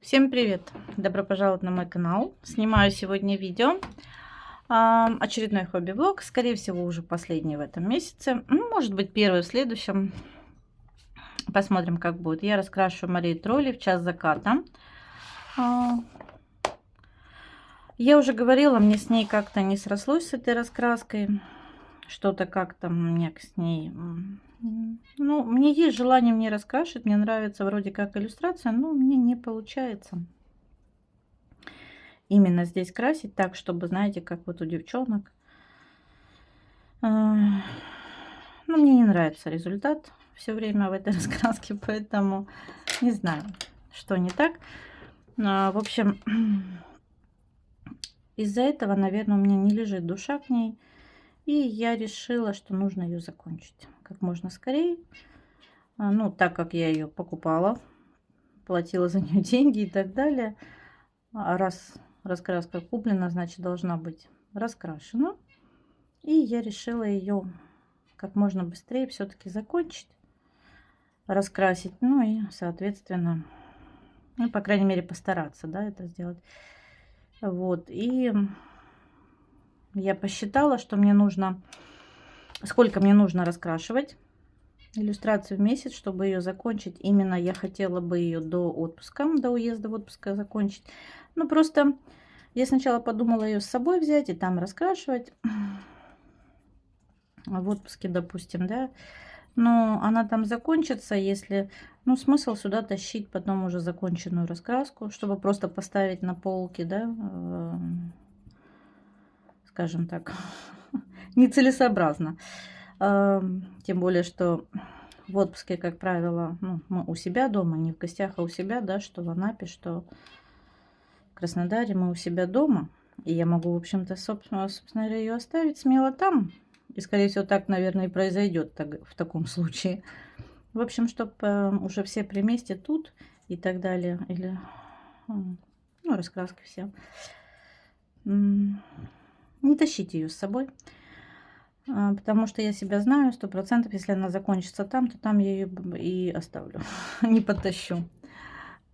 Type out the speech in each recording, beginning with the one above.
Всем привет! Добро пожаловать на мой канал. Снимаю сегодня видео. Очередной хобби-влог. Скорее всего, уже последний в этом месяце. Ну, может быть, первый в следующем. Посмотрим, как будет. Я раскрашу Марию Тролли в час заката. Я уже говорила, мне с ней как-то не срослось, с этой раскраской. Что-то как-то мне с ней... Ну, мне есть желание мне раскрашивать. Мне нравится вроде как иллюстрация, но мне не получается именно здесь красить так, чтобы, знаете, как вот у девчонок. Ну, мне не нравится результат все время в этой раскраске, поэтому не знаю, что не так. В общем, из-за этого, наверное, у меня не лежит душа к ней. И я решила, что нужно ее закончить как можно скорее. Ну, так как я ее покупала, платила за нее деньги и так далее. А раз раскраска куплена, значит, должна быть раскрашена. И я решила ее как можно быстрее все-таки закончить, раскрасить. Ну и, соответственно, ну, по крайней мере, постараться, да, это сделать. Вот. И я посчитала, что мне нужно, сколько мне нужно раскрашивать иллюстрацию в месяц, чтобы ее закончить. Именно я хотела бы ее до отпуска, до уезда в отпуск закончить. Ну, просто я сначала подумала ее с собой взять и там раскрашивать. В отпуске, допустим, да. Но она там закончится, если... Ну, смысл сюда тащить потом уже законченную раскраску, чтобы просто поставить на полке, да, скажем так, нецелесообразно. Тем более, что в отпуске, как правило, ну, мы у себя дома, не в гостях, а у себя, да, что в Анапе, что в Краснодаре мы у себя дома. И я могу, в общем-то, собственно говоря, ее оставить смело там. И, скорее всего, так, наверное, и произойдет в таком случае. В общем, чтобы уже все при месте тут и так далее. Или, ну, раскраски все. Не тащите ее с собой. Потому что я себя знаю 100%, если она закончится там, то там я ее и оставлю. Не потащу.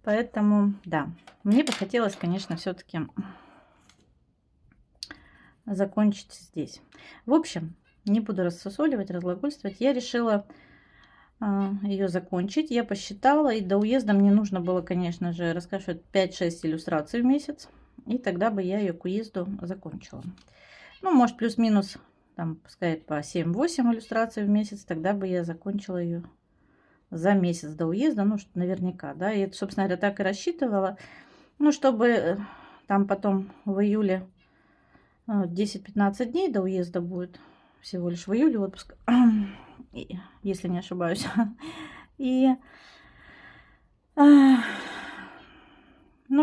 Поэтому, да, мне бы хотелось, конечно, все-таки закончить здесь. В общем, не буду рассусоливать, разглагольствовать. Я решила ее закончить. Я посчитала, и до уезда мне нужно было, конечно же, раскрашивать 5-6 иллюстраций в месяц. И тогда бы я ее к уезду закончила. Ну, может, плюс-минус, там, пускай по 7-8 иллюстраций в месяц. Тогда бы я закончила ее за месяц до уезда. Ну, что наверняка, да. И это, собственно говоря, так и рассчитывала. Ну, чтобы там потом в июле 10-15 дней до уезда будет. Всего лишь в июле отпуск, если не ошибаюсь. И, ну,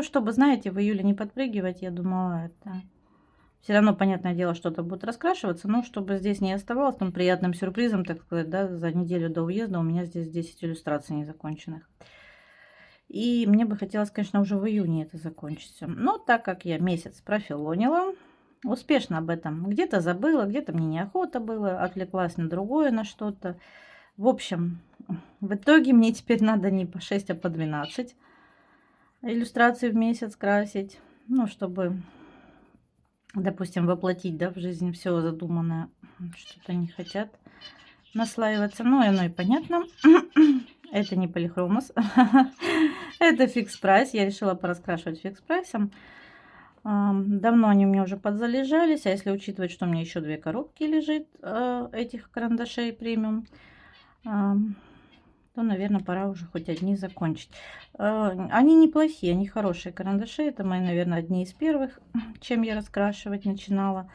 чтобы, знаете, в июле не подпрыгивать, я думала, это... Все равно, понятное дело, что-то будет раскрашиваться, но чтобы здесь не оставалось там приятным сюрпризом, так сказать, да, за неделю до уезда у меня здесь 10 иллюстраций незаконченных. И мне бы хотелось, конечно, уже в июне это закончить. Но так как я месяц профилонила, успешно об этом где-то забыла, где-то мне неохота было, отвлеклась на другое, на что-то. В общем, в итоге мне теперь надо не по 6, а по 12 иллюстраций в месяц красить. Ну, чтобы, допустим, воплотить, да, в жизнь все задуманное. Что-то не хотят наслаиваться. Ну, оно и понятно. Это не полихромос. Это фикс прайс. Я решила пораскрашивать фикс прайсом. Давно они у меня уже подзалежались. А если учитывать, что у меня еще 2 коробки лежит этих карандашей премиум, то, наверное, пора уже хоть одни закончить. Они неплохие, они хорошие карандаши. Это мои, наверное, одни из первых, чем я раскрашивать начинала.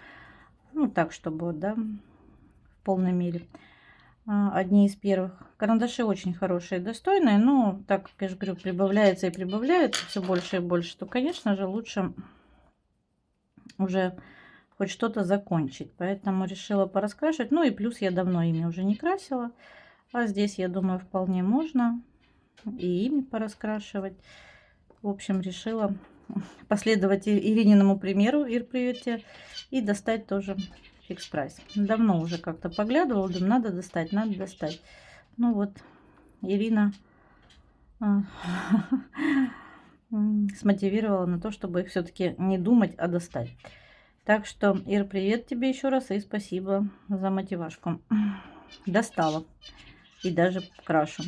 Ну, так, чтобы, вот, да, в полной мере. Одни из первых. Карандаши очень хорошие, достойные. Но, так как я же говорю, прибавляется и прибавляется все больше и больше, то, конечно же, лучше уже хоть что-то закончить. Поэтому решила пораскрашивать. Ну и плюс я давно ими уже не красила. А здесь, я думаю, вполне можно и ими пораскрашивать. В общем, решила последовать Ирининому примеру, Ир, привет тебе, и достать тоже фикс прайс. Давно уже как-то поглядывала, думаю, надо достать, надо достать. Ну вот, Ирина смотивировала на то, чтобы их все-таки не думать, а достать. Так что, Ир, привет тебе еще раз и спасибо за мотивашку. Достала. И даже крашу.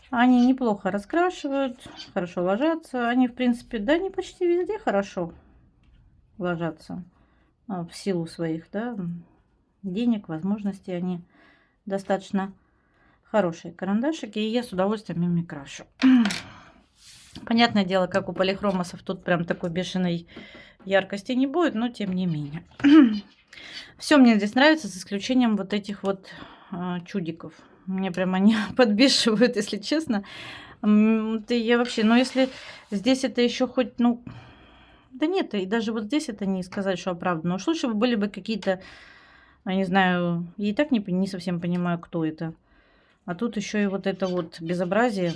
Они неплохо раскрашивают, хорошо ложатся. Они, в принципе, да, они почти везде хорошо ложатся. В силу своих, да, денег, возможностей. Они достаточно хорошие карандашики. И я с удовольствием ими крашу. Понятное дело, как у полихромосов, тут прям такой бешеной яркости не будет, но тем не менее. Все мне здесь нравится, с исключением вот этих вот чудиков. Мне прям они подбешивают, если честно. Я вообще, ну если здесь это еще хоть, ну, да нет, и даже вот здесь это не сказать, что оправдано. Уж лучше бы были бы какие-то, я не знаю, я и так не совсем понимаю, кто это. А тут еще и вот это вот безобразие.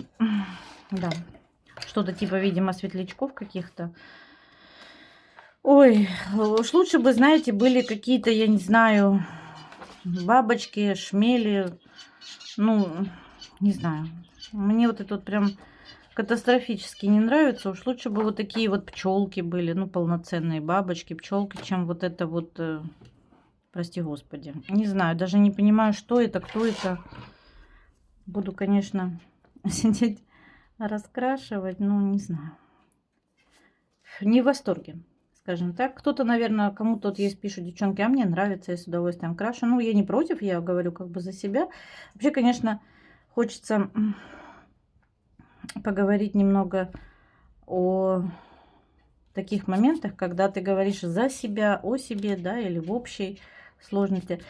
Да, что-то типа, видимо, светлячков каких-то. Ой, уж лучше бы, знаете, были какие-то, я не знаю, бабочки, шмели. Ну, не знаю. Мне вот это вот прям катастрофически не нравится. Уж лучше бы вот такие вот пчелки были, ну, полноценные бабочки, пчелки, чем вот это вот, прости господи. Не знаю, даже не понимаю, что это, кто это. Буду, конечно, сидеть раскрашивать, но не знаю. Не в восторге, скажем так. Кто-то, наверное, кому-то вот есть, пишут девчонки, а мне нравится, я с удовольствием крашу. Ну, я не против, я говорю как бы за себя. Вообще, конечно, хочется поговорить немного о таких моментах, когда ты говоришь за себя, о себе, да, или в общей сложности,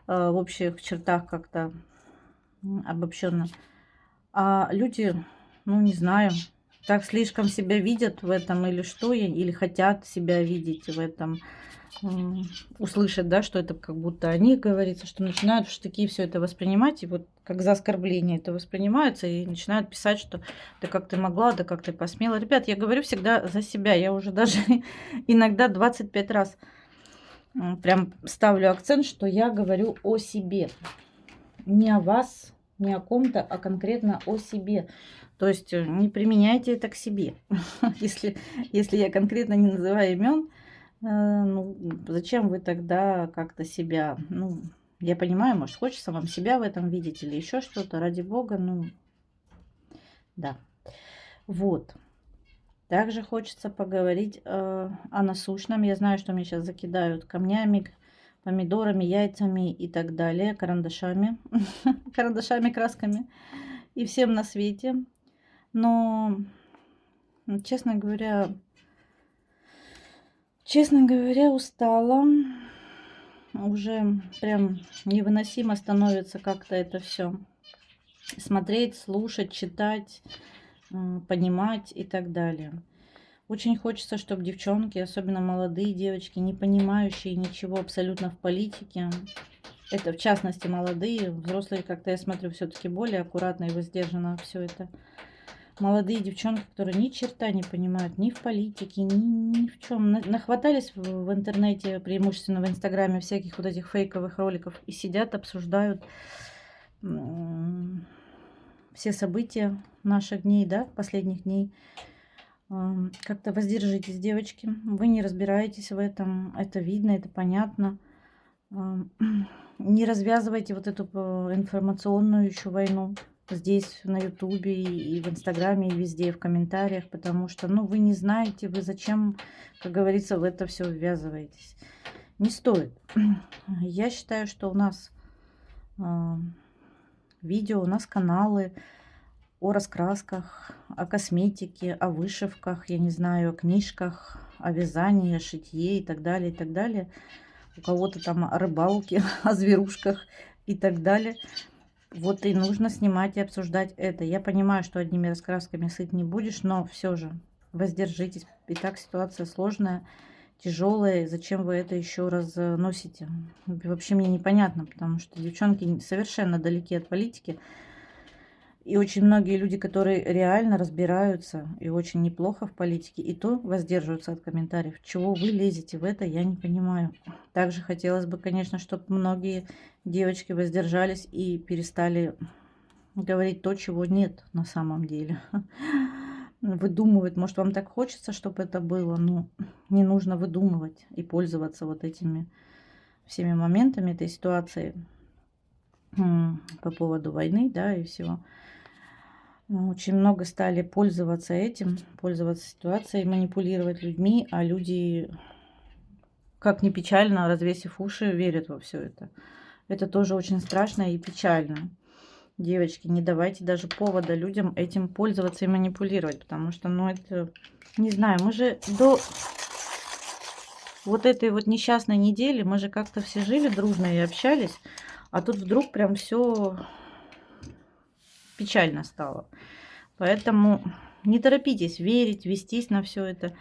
в общих чертах как-то обобщенно. А люди, ну, не знаю, так слишком себя видят в этом или что, или хотят себя видеть в этом, услышать, да, что это как будто о них говорится, что начинают в штыки все это воспринимать, и вот как за оскорбление это воспринимается, и начинают писать, что да как ты могла, да как ты посмела. Ребят, я говорю всегда за себя, я уже даже иногда 25 раз прям ставлю акцент, что я говорю о себе, не о вас, не о ком-то, а конкретно о себе. То есть не применяйте это к себе. если я конкретно не называю имен, ну, зачем вы тогда как-то себя... Ну, я понимаю, может, хочется вам себя в этом видеть или еще что-то, ради бога, ну, да. Вот. Также хочется поговорить о насущном. Я знаю, что меня сейчас закидают камнями, помидорами, яйцами и так далее, карандашами, карандашами, красками и всем на свете. Но, честно говоря, устала. Уже прям невыносимо становится как-то это все смотреть, слушать, читать, понимать и так далее. Очень хочется, чтобы девчонки, особенно молодые девочки, не понимающие ничего абсолютно в политике, это в частности молодые, взрослые, как-то я смотрю, все-таки более аккуратно и воздержанно все это. Молодые девчонки, которые ни черта не понимают ни в политике, ни в чем. Нахватались в интернете, преимущественно в Инстаграме, всяких вот этих фейковых роликов и сидят, обсуждают все события наших дней, да, последних дней. Как-то воздержитесь, девочки. Вы не разбираетесь в этом. Это видно, это понятно. Не развязывайте вот эту информационную еще войну здесь, на Ютубе, и в Инстаграме, и везде, в комментариях, потому что, ну, вы не знаете, вы зачем, как говорится, в это все ввязываетесь. Не стоит. Я считаю, что у нас видео, у нас каналы о раскрасках, о косметике, о вышивках, я не знаю, о книжках, о вязании, о шитье и так далее, и так далее. У кого-то там о рыбалке, о зверушках и так далее. Вот и нужно снимать и обсуждать это. Я понимаю, что одними раскрасками сыт не будешь, но все же воздержитесь. И так ситуация сложная, тяжелая. Зачем вы это еще раз носите? Вообще мне непонятно, потому что девчонки совершенно далеки от политики. И очень многие люди, которые реально разбираются и очень неплохо в политике, и то воздерживаются от комментариев. Чего вы лезете в это, я не понимаю. Также хотелось бы, конечно, чтобы многие девочки воздержались и перестали говорить то, чего нет на самом деле. выдумывать. Может, вам так хочется, чтобы это было, но не нужно выдумывать и пользоваться вот этими всеми моментами этой ситуации по поводу войны, да, и всего. Очень много стали пользоваться этим, пользоваться ситуацией, манипулировать людьми, а люди, как ни печально, развесив уши, верят во все это. Это тоже очень страшно и печально. Девочки, не давайте даже повода людям этим пользоваться и манипулировать, потому что, ну, это, не знаю, мы же до вот этой вот несчастной недели, мы же как-то все жили дружно и общались, а тут вдруг прям все печально стало. Поэтому не торопитесь верить, вестись на все это.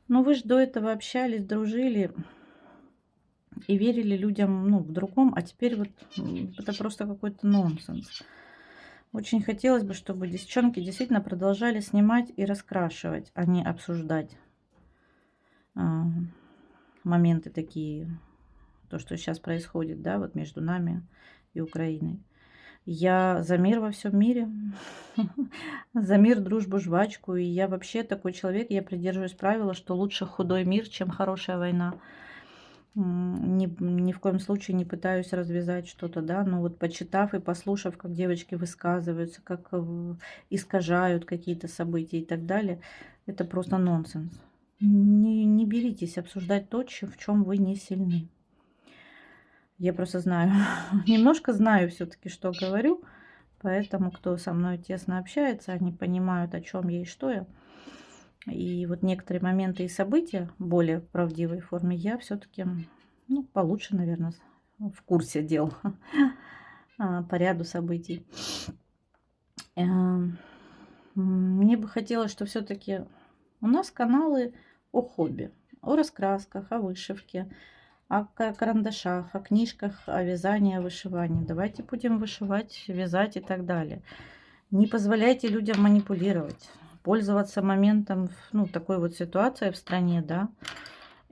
Но вы же до этого общались, дружили и верили людям, ну, в другом, а теперь вот это просто какой-то нонсенс. Очень хотелось бы, чтобы девчонки действительно продолжали снимать и раскрашивать, а не обсуждать а, моменты такие, то, что сейчас происходит, да, вот между нами и Украиной. Я за мир во всем мире, за мир, дружбу, жвачку. И я вообще такой человек, я придерживаюсь правила, что лучше худой мир, чем хорошая война. Ни в коем случае не пытаюсь развязать что-то, да, но вот почитав и послушав, как девочки высказываются, как искажают какие-то события и так далее, это просто нонсенс. Не беритесь обсуждать то, в чем вы не сильны. Я просто знаю, немножко знаю все-таки, что говорю, поэтому кто со мной тесно общается, они понимают, о чем я и что я. И вот некоторые моменты и события в более правдивой форме я все-таки, ну, получше, наверное, в курсе дел по ряду событий. Мне бы хотелось, что все-таки у нас каналы о хобби, о раскрасках, о вышивке, о карандашах, о книжках, о вязании, о вышивании. Давайте будем вышивать, вязать и так далее. Не позволяйте людям манипулировать, пользоваться моментом, ну, такой вот ситуации в стране, да,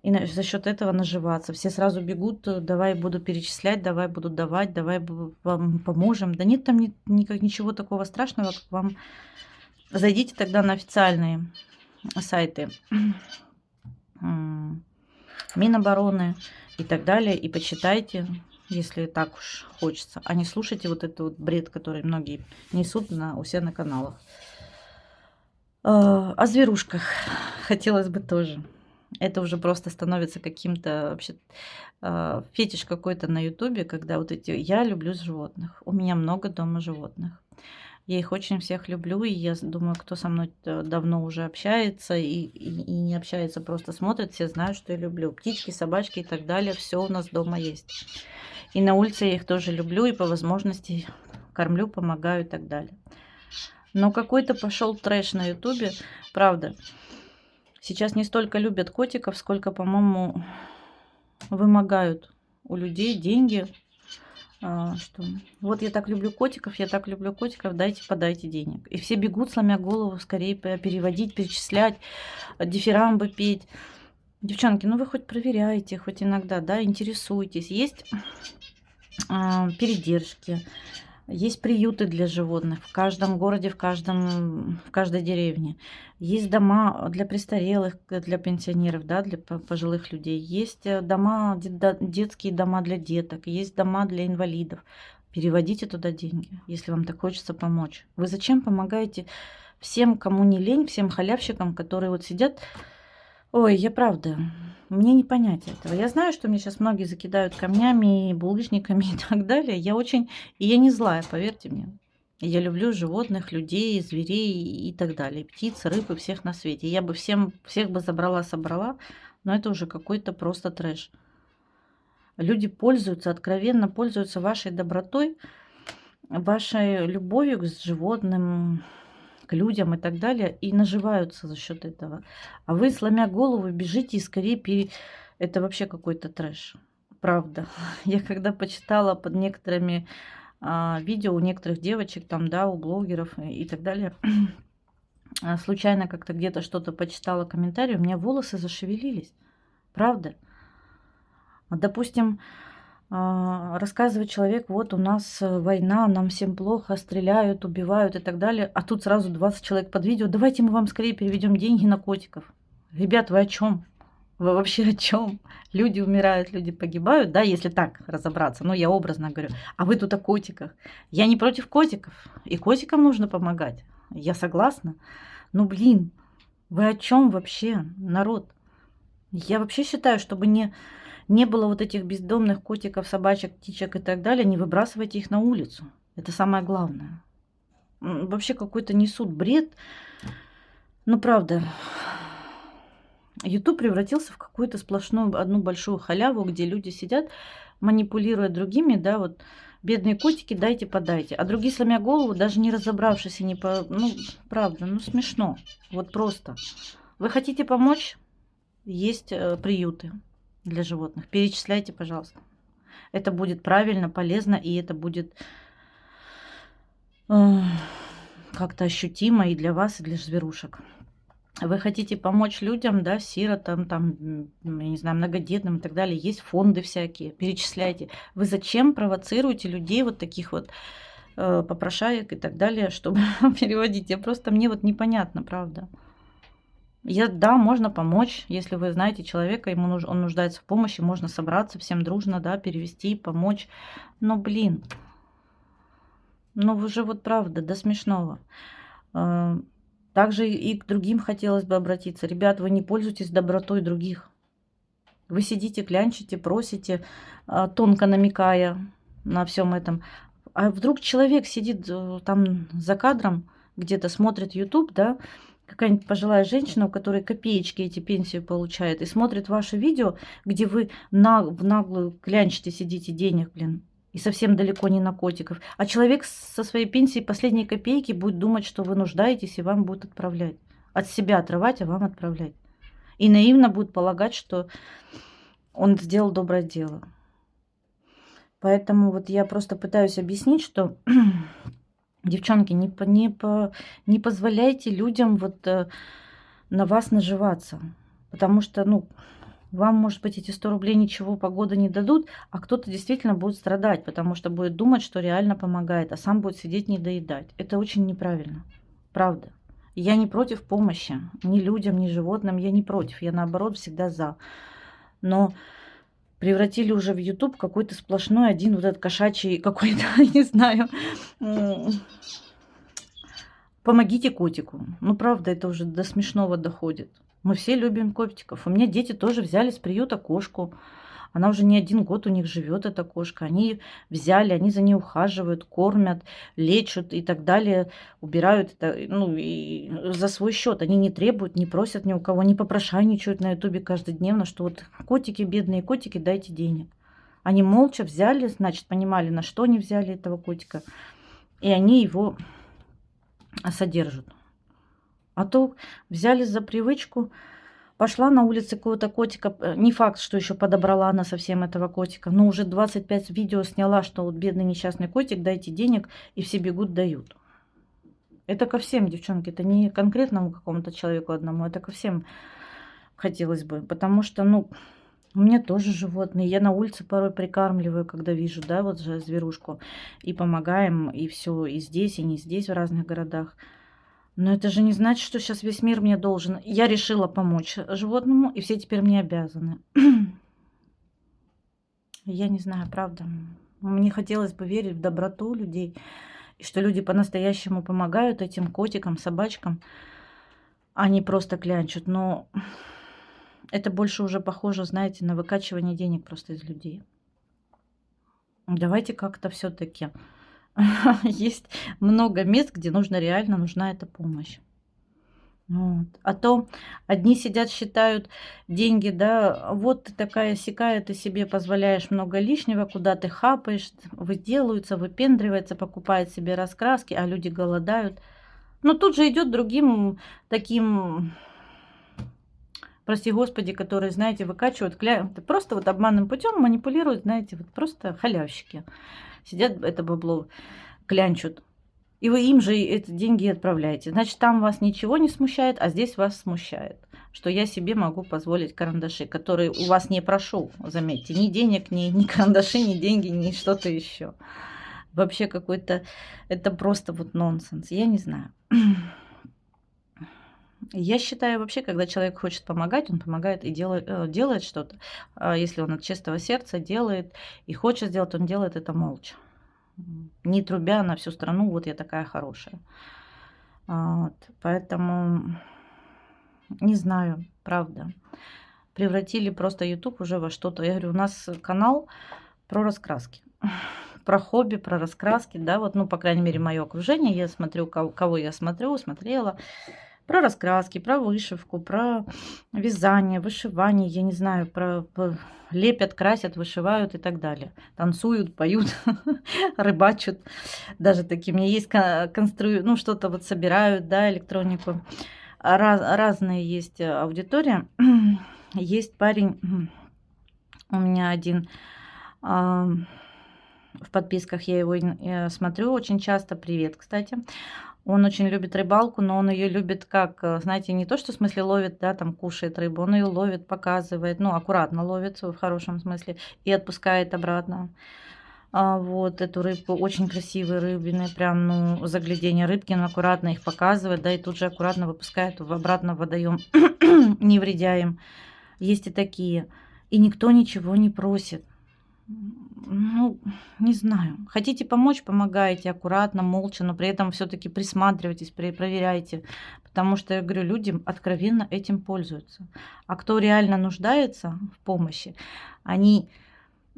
и за счет этого наживаться. Все сразу бегут, давай буду перечислять, давай буду давать, давай вам поможем. Да нет там ничего такого страшного, как вам. Зайдите тогда на официальные сайты Минобороны и так далее, и почитайте, если так уж хочется. А не слушайте вот этот вот бред, который многие несут у себя на каналах. О зверушках хотелось бы тоже. Это уже просто становится каким-то вообще фетиш какой-то на ютубе, когда вот эти «я люблю животных». У меня много дома животных. Я их очень всех люблю, и я думаю, кто со мной давно уже общается и не общается, просто смотрит, все знают, что я люблю. Птички, собачки и так далее, все у нас дома есть. И на улице я их тоже люблю, и по возможности кормлю, помогаю и так далее. Но какой-то пошел трэш на ютубе, правда. Сейчас не столько любят котиков, сколько, по-моему, вымогают у людей деньги, что вот я так люблю котиков, дайте, подайте денег. И все бегут, сломя голову, скорее переводить, перечислять, дифирамбы петь. Девчонки, ну вы хоть проверяйте, хоть иногда, да, интересуйтесь. Есть передержки, есть приюты для животных в каждом городе, в каждой деревне. Есть дома для престарелых, для пенсионеров, да, для пожилых людей. Есть дома, детские дома для деток, есть дома для инвалидов. Переводите туда деньги, если вам так хочется помочь. Вы зачем помогаете всем, кому не лень, всем халявщикам, которые вот сидят? Ой, я правда, мне не понять этого. Я знаю, что мне сейчас многие закидают камнями, булыжниками и так далее. И я не злая, поверьте мне. Я люблю животных, людей, зверей и так далее. Птиц, рыб и всех на свете. Я бы всех бы собрала, но это уже какой-то просто трэш. Люди пользуются, откровенно пользуются вашей добротой, вашей любовью к животным, к людям и так далее, и наживаются за счет этого. А вы, сломя голову, бежите и скорее Это вообще какой-то трэш. Правда. Я когда почитала под некоторыми видео у некоторых девочек, там, да, у блогеров и так далее, случайно как-то где-то что-то почитала, комментарий, у меня волосы зашевелились. Правда. Допустим, Рассказывает человек, вот у нас война, нам всем плохо, стреляют, убивают и так далее. А тут сразу 20 человек под видео. Давайте мы вам скорее переведем деньги на котиков. Ребят, вы о чем? Вы вообще о чем? Люди умирают, люди погибают, да, если так разобраться. Ну, я образно говорю. А вы тут о котиках. Я не против котиков. И котикам нужно помогать. Я согласна. Ну, блин, вы о чем вообще, народ? Я вообще считаю, чтобы не было вот этих бездомных котиков, собачек, птичек и так далее, не выбрасывайте их на улицу. Это самое главное. Вообще какой-то несут бред. Ну, правда, YouTube превратился в какую-то сплошную, одну большую халяву, где люди сидят, манипулируя другими, да, вот бедные котики, дайте, подайте. А другие, сломя голову, даже не разобравшись и не по... Ну, правда, ну смешно. Вот просто. Вы хотите помочь? Есть приюты для животных. Перечисляйте, пожалуйста. Это будет правильно, полезно, и это будет как-то ощутимо и для вас, и для зверушек. Вы хотите помочь людям, да, сиротам, там, я не знаю, многодетным и так далее. Есть фонды всякие, перечисляйте. Вы зачем провоцируете людей вот таких вот попрошаек и так далее, чтобы переводить? Мне вот непонятно, правда. Да, можно помочь, если вы знаете человека, он нуждается в помощи, можно собраться всем дружно, да, перевести, помочь. Но, блин, ну вы же вот правда, до смешного. Также и к другим хотелось бы обратиться. Ребят, вы не пользуйтесь добротой других. Вы сидите, клянчите, просите, тонко намекая на всем этом. А вдруг человек сидит там за кадром, где-то смотрит YouTube, да, какая-нибудь пожилая женщина, у которой копеечки эти пенсии получает, и смотрит ваше видео, где вы в наглую клянчите, сидите денег, блин, и совсем далеко не на котиков. А человек со своей пенсии последние копейки будет думать, что вы нуждаетесь, и вам будут отправлять. От себя отрывать, а вам отправлять. И наивно будет полагать, что он сделал доброе дело. Поэтому вот я просто пытаюсь объяснить, что, девчонки, не позволяйте людям вот на вас наживаться. Потому что, ну, вам, может быть, эти 100 рублей ничего погода не дадут, а кто-то действительно будет страдать, потому что будет думать, что реально помогает, а сам будет сидеть не доедать. Это очень неправильно. Правда. Я не против помощи ни людям, ни животным. Я не против. Я, наоборот, всегда за. Но превратили уже в YouTube какой-то сплошной один вот этот кошачий какой-то, не знаю, помогите котику. Ну, правда, это уже до смешного доходит. Мы все любим котиков. У меня дети тоже взяли с приюта кошку. Она уже не 1 год у них живет, эта кошка. Они взяли, они за ней ухаживают, кормят, лечат и так далее. Убирают это, ну, и за свой счет. Они не требуют, не просят ни у кого, не попрошайничают на ютубе каждодневно, что вот котики, бедные котики, дайте денег. Они молча взяли, значит, понимали, на что они взяли этого котика. И они его содержат. А то взяли за привычку, пошла на улице какого-то котика. Не факт, что еще подобрала она совсем этого котика. Но уже 25 видео сняла, что вот бедный несчастный котик, дайте денег, и все бегут, дают. Это ко всем, девчонки. Это не конкретному какому-то человеку одному. Это ко всем хотелось бы. Потому что, ну, у меня тоже животные. Я на улице порой прикармливаю, когда вижу, да, вот же зверушку. И помогаем, и все, и здесь, и не здесь, в разных городах. Но это же не значит, что сейчас весь мир мне должен. Я решила помочь животному, и все теперь мне обязаны. Я не знаю, правда. Мне хотелось бы верить в доброту людей, и что люди по-настоящему помогают этим котикам, собачкам, а не просто клянчат. Но это больше уже похоже, знаете, на выкачивание денег просто из людей. Давайте как-то все-таки... Есть много мест, где реально нужна эта помощь. Вот. А то одни сидят, считают деньги, да, вот ты такая сякая, ты себе позволяешь много лишнего, куда ты хапаешь, выделываются, выпендривается, покупает себе раскраски, а люди голодают. Но тут же идет другим таким, прости господи, которые, знаете, выкачивают, просто вот обманным путем манипулируют, знаете, вот просто халявщики. Сидят, это бабло клянчут. И вы им же эти деньги отправляете. Значит, там вас ничего не смущает, а здесь вас смущает. что я себе могу позволить карандаши, которые у вас не прошу, заметьте, ни денег, ни карандаши, ни деньги, ни что-то еще. Вообще какой-то, это просто вот нонсенс, я не знаю. Я считаю вообще, когда человек хочет помогать, он помогает и делает что-то. Если он от чистого сердца делает и хочет сделать, он делает это молча. Не трубя на всю страну, вот я такая хорошая. Вот. Поэтому не знаю, правда. Превратили просто YouTube уже во что-то. Я говорю, у нас канал про раскраски. Про хобби, про раскраски, да, вот, ну, по крайней мере, мое окружение. Я смотрю, кого я смотрела. Про раскраски, про вышивку, про вязание, вышивание, я не знаю, лепят, красят, вышивают и так далее. Танцуют, поют, рыбачат. Даже такие, у меня есть ну, что-то вот собирают, да, электронику. Разные есть аудитория. Есть парень, у меня один, в подписках я его смотрю очень часто. Привет, кстати. Он очень любит рыбалку, но он ее любит как, знаете, не то, что в смысле ловит, да, там кушает рыбу, он ее ловит, показывает, ну, аккуратно ловит в хорошем смысле и отпускает обратно. Вот эту рыбку, очень красивые рыбины, прям, ну, заглядение рыбки, он аккуратно их показывает, да, и тут же аккуратно выпускает обратно в водоем, не вредя им. Есть и такие. И никто ничего не просит. Ну, не знаю. Хотите помочь, помогайте аккуратно, молча, но при этом все-таки присматривайтесь, проверяйте. Потому что, я говорю, люди откровенно этим пользуются. А кто реально нуждается в помощи,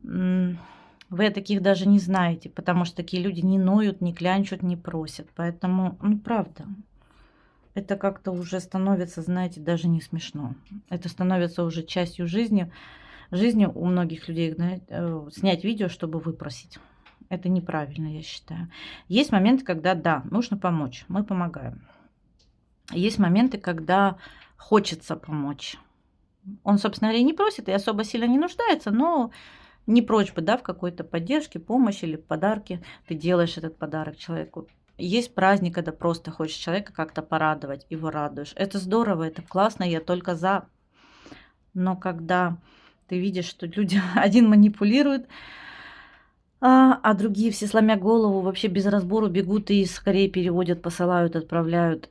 вы таких даже не знаете, потому что такие люди не ноют, не клянчут, не просят. Поэтому, ну, правда, это как-то уже становится, знаете, даже не смешно. Это становится уже частью жизни у многих людей, снять видео, чтобы выпросить. Это неправильно, я считаю. Есть моменты, когда, да, нужно помочь, мы помогаем. Есть моменты, когда хочется помочь. Он, собственно говоря, не просит и особо сильно не нуждается, но не прочь бы, да, в какой-то поддержке, помощи или подарке. Ты делаешь этот подарок человеку. Есть праздник, когда просто хочешь человека как-то порадовать, его радуешь. Это здорово, это классно, я только за. Но когда ты видишь, что люди один манипулирует, а другие все, сломя голову, вообще без разбору бегут и скорее переводят, посылают, отправляют.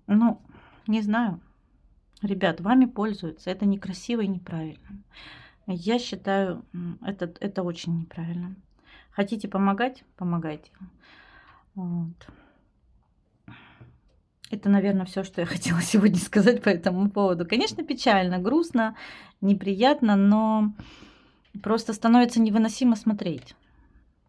Ну, не знаю. Ребят, вами пользуются. Это некрасиво и неправильно. Я считаю, это очень неправильно. Хотите помогать? Помогайте. Вот. Это, наверное, все, что я хотела сегодня сказать по этому поводу. Конечно, печально, грустно, неприятно, но просто становится невыносимо смотреть.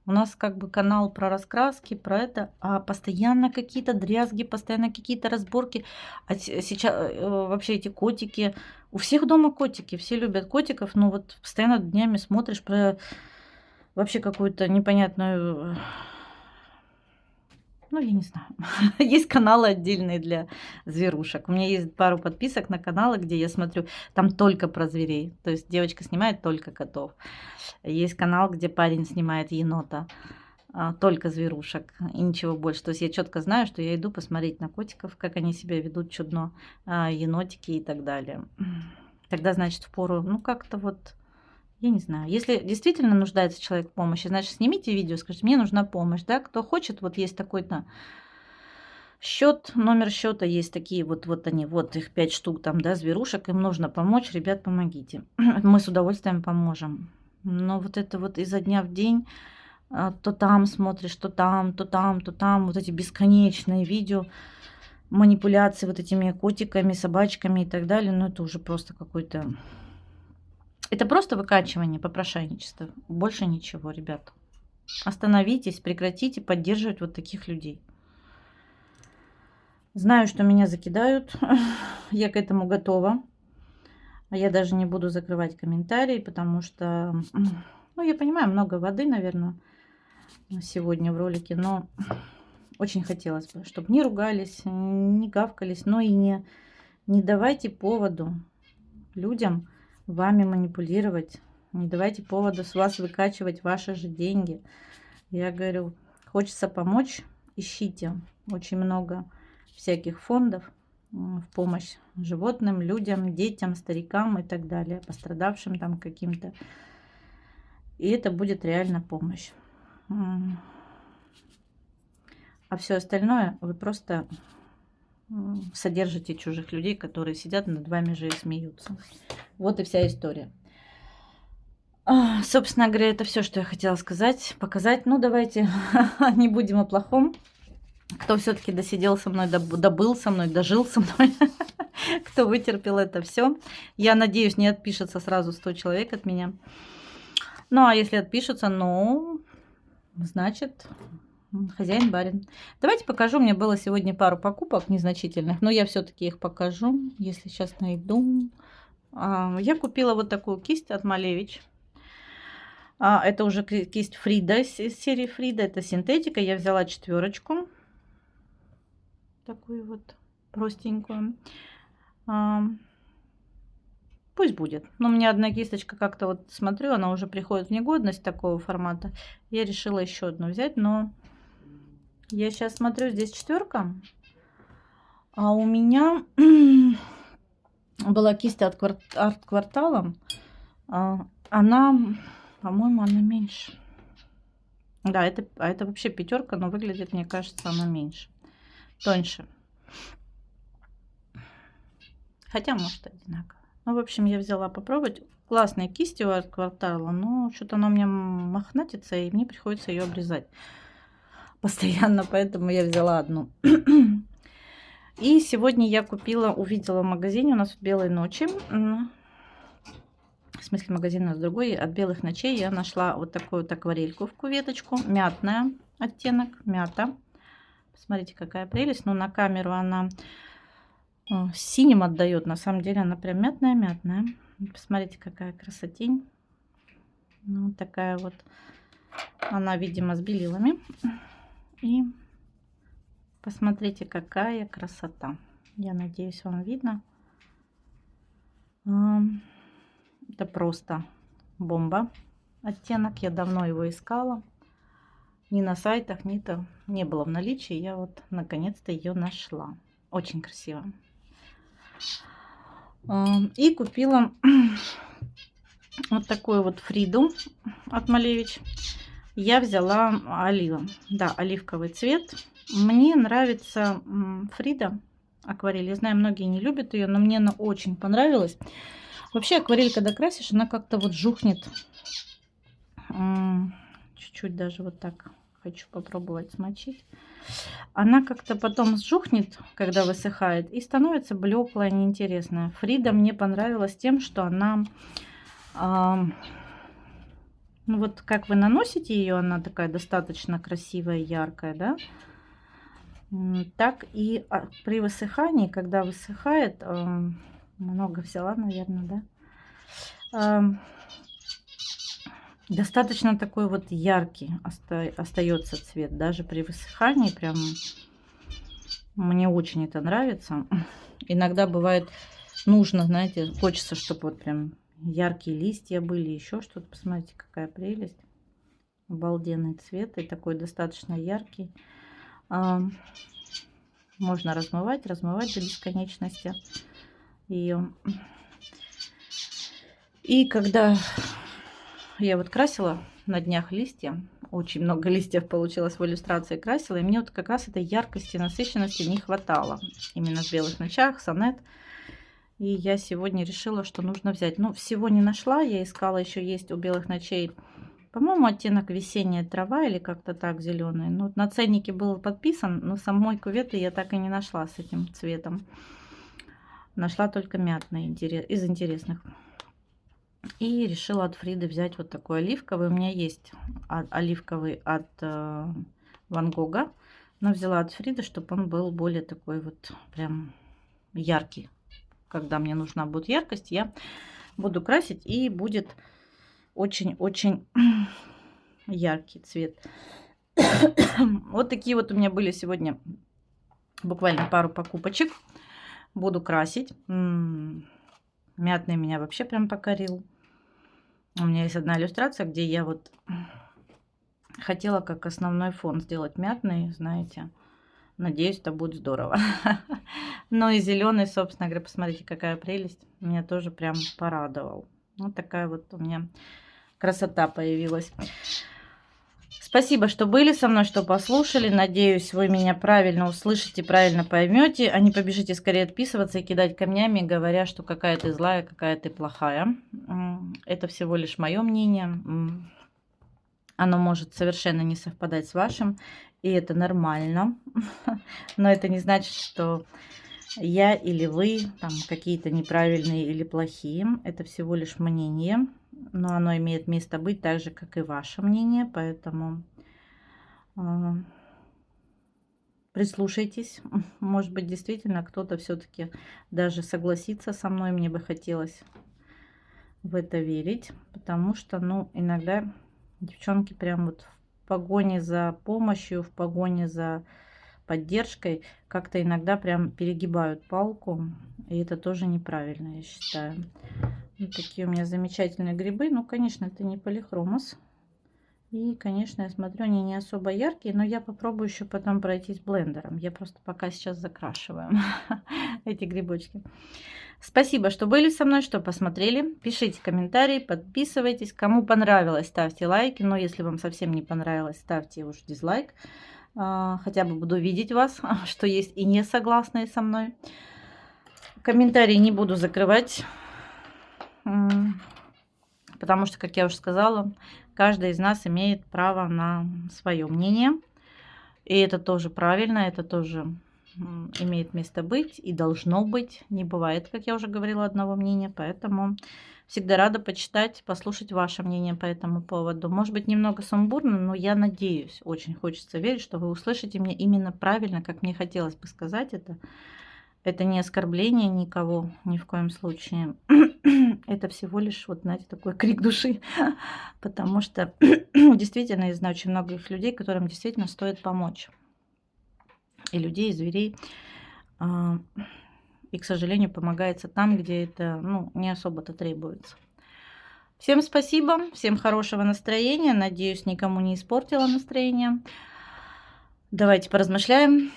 У нас как бы канал про раскраски, про это, а постоянно какие-то дрязги, постоянно какие-то разборки. А сейчас вообще эти котики, у всех дома котики, все любят котиков, но вот постоянно днями смотришь про вообще какую-то непонятную... Ну, я не знаю. Есть каналы отдельные для зверушек. У меня есть пару подписок на каналы, где я смотрю, там только про зверей. То есть девочка снимает только котов. Есть канал, где парень снимает енота, только зверушек и ничего больше. То есть я четко знаю, что я иду посмотреть на котиков, как они себя ведут чудно, енотики и так далее. Тогда, значит, впору, ну, как-то вот... Я не знаю. Если действительно нуждается человек в помощи, значит, снимите видео, скажите, мне нужна помощь, да, кто хочет, вот есть такой-то счет, номер счета есть такие вот они, вот их 5 штук там, да, зверушек, им нужно помочь, ребят, помогите. Мы с удовольствием поможем. Но вот это вот изо дня в день, то там смотришь, то там, вот эти бесконечные видео, манипуляции вот этими котиками, собачками и так далее, ну это уже просто какой-то... Это просто выкачивание, попрошайничество. Больше ничего, ребят. Остановитесь, прекратите поддерживать вот таких людей. Знаю, что меня закидают. Я к этому готова. Я даже не буду закрывать комментарии, потому что, ну, я понимаю, много воды, наверное, сегодня в ролике, но очень хотелось бы, чтобы не ругались, не гавкались, но и не давайте поводу людям вами манипулировать. Не давайте поводу с вас выкачивать ваши же деньги. Я говорю, хочется помочь, ищите. Очень много всяких фондов. в помощь животным, людям, детям, старикам и так далее, пострадавшим там каким-то. И это будет реально помощь. А все остальное вы просто содержите чужих людей, которые сидят над вами же и смеются. Вот и вся история. Собственно говоря, это все, что я хотела сказать, показать. Ну, давайте не будем о плохом. Кто все-таки досидел со мной, добыл со мной, дожил со мной, кто вытерпел это все. Я надеюсь, не отпишется сразу 100 человек от меня. Ну, а если отпишутся, ну, значит, хозяин барин. Давайте покажу. У меня было сегодня пару покупок незначительных, но я все-таки их покажу, если сейчас найду. Я купила вот такую кисть от Малевич. Это уже кисть Фрида из серии Фрида. Это синтетика. Я взяла 4. Такую вот простенькую. Пусть будет. Но у меня одна кисточка, как-то вот смотрю, она уже приходит в негодность такого формата. Я решила еще одну взять, но я сейчас смотрю, здесь 4. А у меня была кисть от арт-квартала. Она, по-моему, она меньше. Да, это вообще 5, но выглядит, мне кажется, она меньше. Тоньше. Хотя, может, одинаково. Ну, в общем, я взяла попробовать. Классные кисти у арт-квартала, но что-то она у меня мохнатится, и мне приходится ее обрезать постоянно, поэтому я взяла одну. И сегодня я увидела в магазине у нас в Белой ночи. В смысле, магазин у нас другой. От Белых ночей я нашла вот такую вот акварельку в куветочку. Мятная оттенок, мята. Посмотрите, какая прелесть. Но на камеру она синим отдает. На самом деле она прям мятная-мятная. Посмотрите, какая красотень. Ну, вот такая вот. Она, видимо, с белилами. И посмотрите, какая красота. Я надеюсь, вам видно. Это просто бомба. Оттенок. Я давно его искала. Ни на сайтах, не было в наличии. Я вот наконец-то ее нашла. Очень красиво. И купила вот такую вот Фриду от Малевич. Я взяла оливковый цвет. Мне нравится Фрида акварель. Я знаю, многие не любят ее, но мне она очень понравилась. Вообще акварель, когда красишь, она как-то вот жухнет. Чуть-чуть даже вот так хочу попробовать смочить. Она как-то потом сжухнет, когда высыхает, и становится блеклая, неинтересная. Фрида мне понравилась тем, что она, ну вот как вы наносите ее, она такая достаточно красивая, яркая, да? Так и при высыхании, когда высыхает, много взяла, наверное, да? Достаточно такой вот яркий остается цвет. Даже при высыхании прям мне очень это нравится. Иногда бывает нужно, знаете, хочется, чтобы вот прям яркие листья были, еще что-то. Посмотрите, какая прелесть. Обалденный цвет и такой достаточно яркий. Можно размывать до бесконечности ее. И когда я вот красила на днях листья, очень много листьев получилось в иллюстрации, красила, и мне вот как раз этой яркости, насыщенности не хватало. Именно в белых ночах, сонет. И я сегодня решила, что нужно взять. Ну, всего не нашла, я искала, еще есть у белых ночей, по-моему, оттенок весенняя трава или как-то так, зеленый. Ну, на ценнике был подписан, но самой куветы я так и не нашла с этим цветом. Нашла только мятный из интересных. И решила от Фриды взять вот такой оливковый. У меня есть оливковый от Ван Гога. Но взяла от Фриды, чтобы он был более такой вот прям яркий. Когда мне нужна будет яркость, я буду красить, и будет очень-очень яркий цвет. Вот такие вот у меня были сегодня буквально пару покупочек. Буду красить. Мятный меня вообще прям покорил. У меня есть одна иллюстрация, где я вот хотела как основной фон сделать мятный, знаете. Надеюсь, это будет здорово. Ну и зеленый, собственно говоря, посмотрите, какая прелесть. Меня тоже прям порадовал. Вот такая вот у меня красота появилась. Спасибо, что были со мной, что послушали. Надеюсь, вы меня правильно услышите, правильно поймете, а не побежите скорее отписываться и кидать камнями, говоря, что какая ты злая, какая ты плохая. Это всего лишь мое мнение. Оно может совершенно не совпадать с вашим, и это нормально. Но это не значит, что я или вы там какие-то неправильные или плохие. Это всего лишь мнение, но оно имеет место быть так же, как и ваше мнение, поэтому прислушайтесь. Может быть, действительно кто-то все-таки даже согласится со мной. Мне бы хотелось в это верить, потому что, ну, иногда девчонки прям вот в погоне за помощью, в погоне за поддержкой как-то иногда прям перегибают палку, и это тоже неправильно, я считаю. Вот такие у меня замечательные грибы. Ну, конечно, это не полихромос. И, конечно, я смотрю, они не особо яркие, но я попробую еще потом пройтись блендером. Я просто пока сейчас закрашиваю эти грибочки. Спасибо, что были со мной, что посмотрели. Пишите комментарии, подписывайтесь. Кому понравилось, ставьте лайки. Но если вам совсем не понравилось, ставьте уж дизлайк. Хотя бы буду видеть вас, что есть и не согласные со мной. Комментарии не буду закрывать, потому что, как я уже сказала, каждый из нас имеет право на свое мнение. И это тоже правильно, это тоже имеет место быть и должно быть. Не бывает, как я уже говорила, одного мнения, поэтому всегда рада почитать, послушать ваше мнение по этому поводу. Может быть, немного сумбурно, но я надеюсь, очень хочется верить, что вы услышите меня именно правильно, как мне хотелось бы сказать это. Это не оскорбление никого, ни в коем случае. Это всего лишь, вот, знаете, такой крик души. Потому что действительно я знаю очень многих людей, которым действительно стоит помочь. И людей, и зверей. И, к сожалению, помогается там, где это, ну, не особо-то требуется. Всем спасибо, всем хорошего настроения. Надеюсь, никому не испортила настроение. Давайте поразмышляем,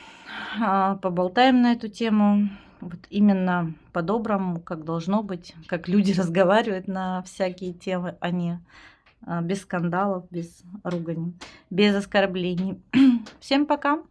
поболтаем на эту тему. Вот именно по-доброму, как должно быть, как люди разговаривают на всякие темы, а не без скандалов, без ругани, без оскорблений. Всем пока!